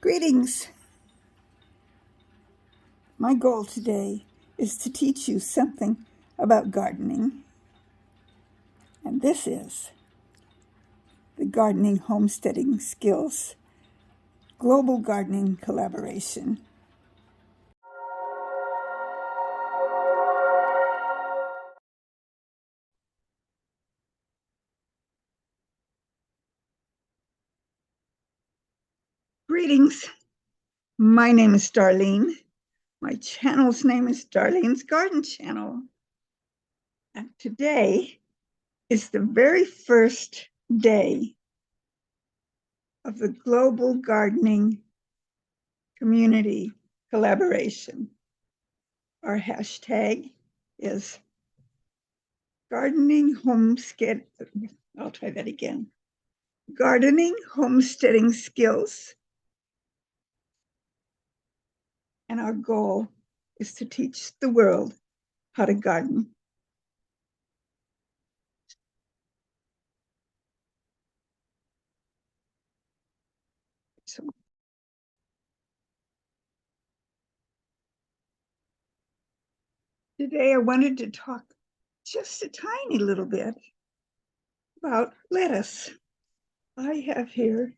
Greetings! My goal today is to teach you something about gardening, and this is the Gardening Homesteading Skills Global Gardening Collaboration. Greetings! My name is Darlene. My channel's name is Darlene's Garden Channel. And today is the very first day of the Global Gardening Community Collaboration. Our hashtag is Gardening Homestead. I'll try that again. Gardening Homesteading Skills. And our goal is to teach the world how to garden. So today I wanted to talk just a tiny little bit about lettuce. I have here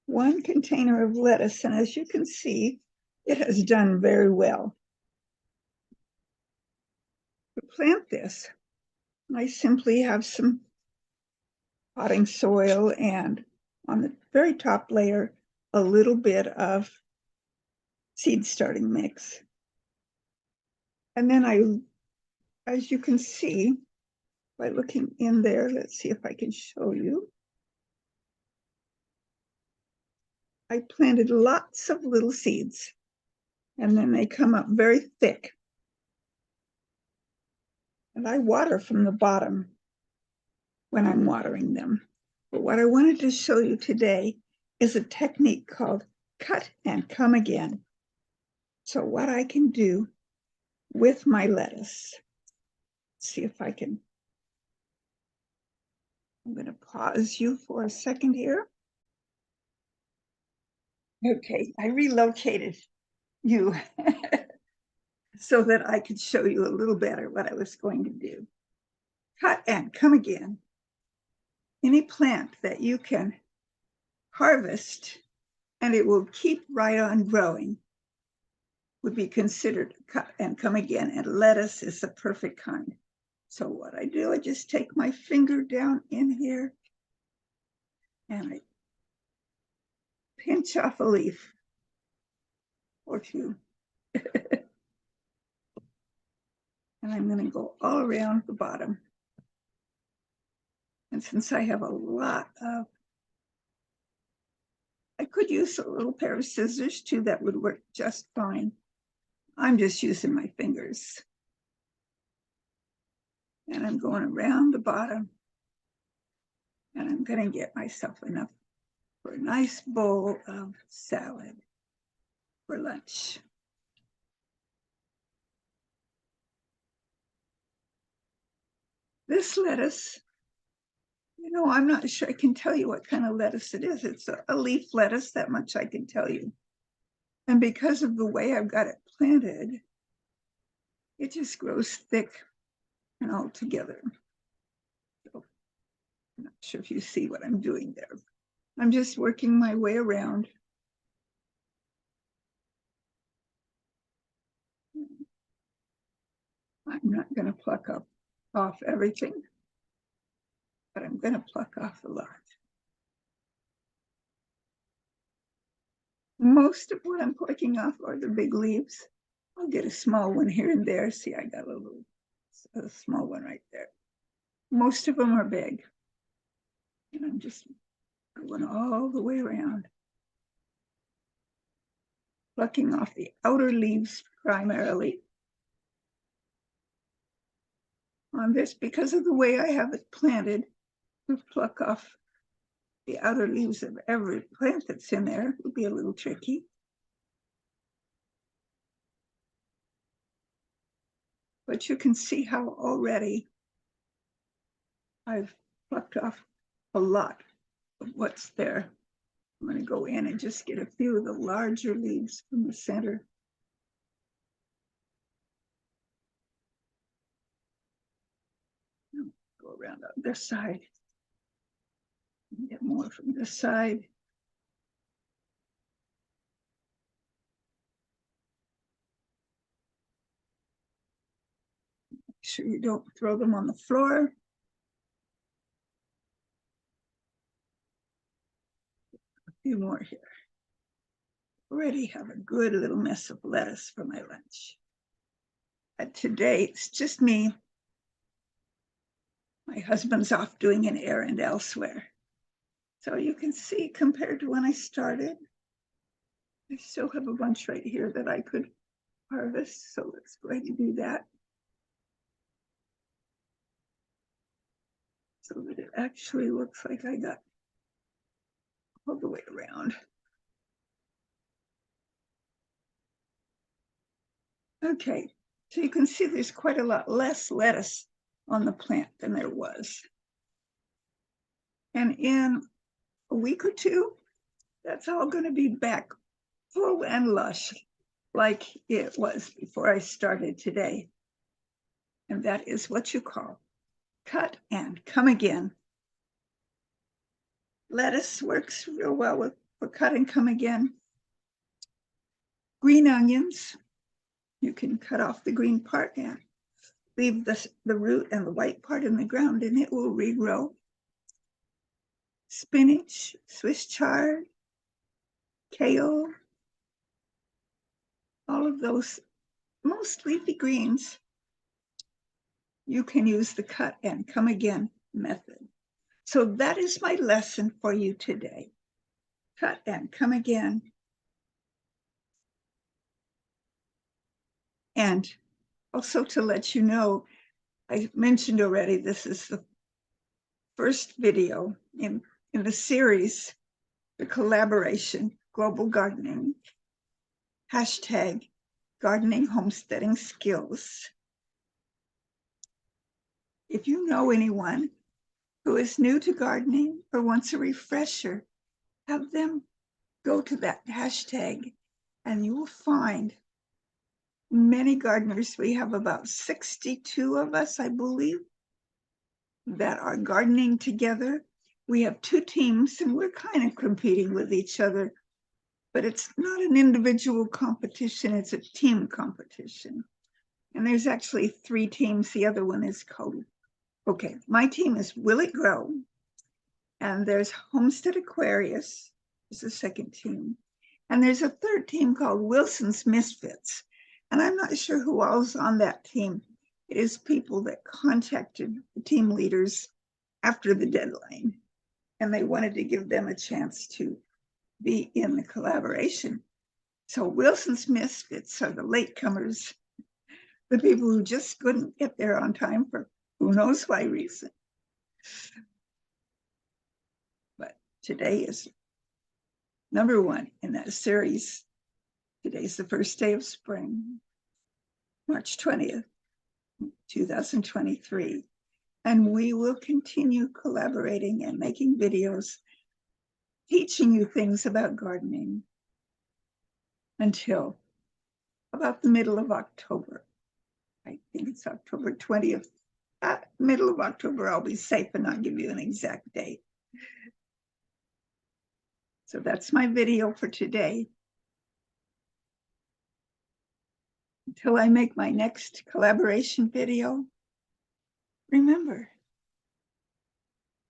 one container of lettuce, and as you can see, it has done very well. To plant this, I simply have some potting soil and on the very top layer, a little bit of seed starting mix. And then as you can see, by looking in there, let's see if I can show you. I planted lots of little seeds, and then they come up very thick. And I water from the bottom when I'm watering them. But what I wanted to show you today is a technique called cut and come again. So what I can do with my lettuce, see if I can, I'm going to pause you for a second here. Okay, I relocated you so that I could show you a little better what I was going to do. Cut and come again. Any plant that you can harvest and it will keep right on growing would be considered cut and come again, and lettuce is the perfect kind. So what I do, I just take my finger down in here and I pinch off a leaf or two. And I'm going to go all around the bottom. And since I have a lot of, I could use a little pair of scissors too, that would work just fine. I'm just using my fingers. And I'm going around the bottom. And I'm going to get myself enough for a nice bowl of salad for lunch. This lettuce, I'm not sure I can tell you what kind of lettuce it is. It's a leaf lettuce, that much I can tell you. And because of the way I've got it planted, it just grows thick and all together. So I'm not sure if you see what I'm doing there. I'm just working my way around. I'm not going to pluck off everything, but I'm going to pluck off a lot. Most of what I'm plucking off are the big leaves. I'll get a small one here and there. See, I got a small one right there. Most of them are big. And I'm just going all the way around, plucking off the outer leaves primarily. On this, because of the way I have it planted, to pluck off the outer leaves of every plant that's in there would be a little tricky. But you can see how already I've plucked off a lot of what's there. I'm going to go in and just get a few of the larger leaves from the center. Go around on this side. Get more from this side. Make sure you don't throw them on the floor. A few more here. Already have a good little mess of lettuce for my lunch. But today it's just me. My husband's off doing an errand elsewhere. So you can see compared to when I started, I still have a bunch right here that I could harvest. So let's go ahead and do that. So that it actually looks like I got all the way around. Okay, so you can see there's quite a lot less lettuce on the plant than there was. And in a week or two, that's all going to be back full and lush like it was before I started today. And that is what you call cut and come again. Lettuce works real well for cut and come again. Green onions, you can cut off the green part and leave the root and the white part in the ground and it will regrow. Spinach, Swiss chard, kale, all of those, most leafy greens, you can use the cut and come again method. So that is my lesson for you today. Cut and come again. And also to let you know, I mentioned already, this is the first video in the series, the collaboration, global gardening, hashtag gardening homesteading skills. If you know anyone who is new to gardening or wants a refresher, have them go to that hashtag and you will find many gardeners. We have about 62 of us, I believe, that are gardening together. We have 2 teams and we're kind of competing with each other, but it's not an individual competition, it's a team competition. And there's actually 3 teams. The other one is called, okay, my team is Will It Grow, and there's Homestead Aquarius is the second team. And there's a third team called Wilson's Misfits. And I'm not sure who all's on that team. It is people that contacted the team leaders after the deadline, and they wanted to give them a chance to be in the collaboration. So Wilson's Misfits are the latecomers, the people who just couldn't get there on time for who knows why reason. But today is number 1 in that series. Today's the first day of spring, March 20th, 2023. And we will continue collaborating and making videos, teaching you things about gardening until about the middle of October. I think it's October 20th. Middle of October, I'll be safe and not give you an exact date. So that's my video for today. Until I make my next collaboration video, remember,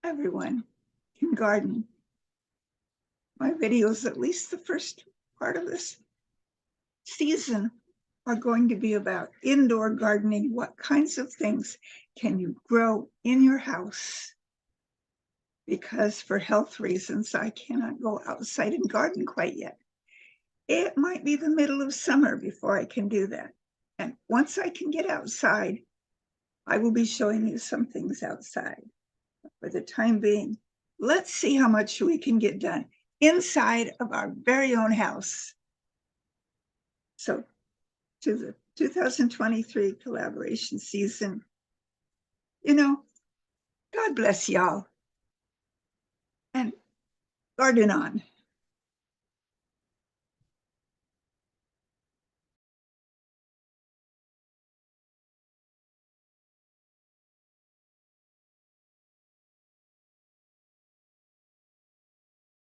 everyone can garden. My videos, at least the first part of this season, are going to be about indoor gardening. What kinds of things can you grow in your house? Because for health reasons, I cannot go outside and garden quite yet. It might be the middle of summer before I can do that. And once I can get outside, I will be showing you some things outside. For the time being, let's see how much we can get done inside of our very own house. So to the 2023 collaboration season, you know, God bless y'all and garden on.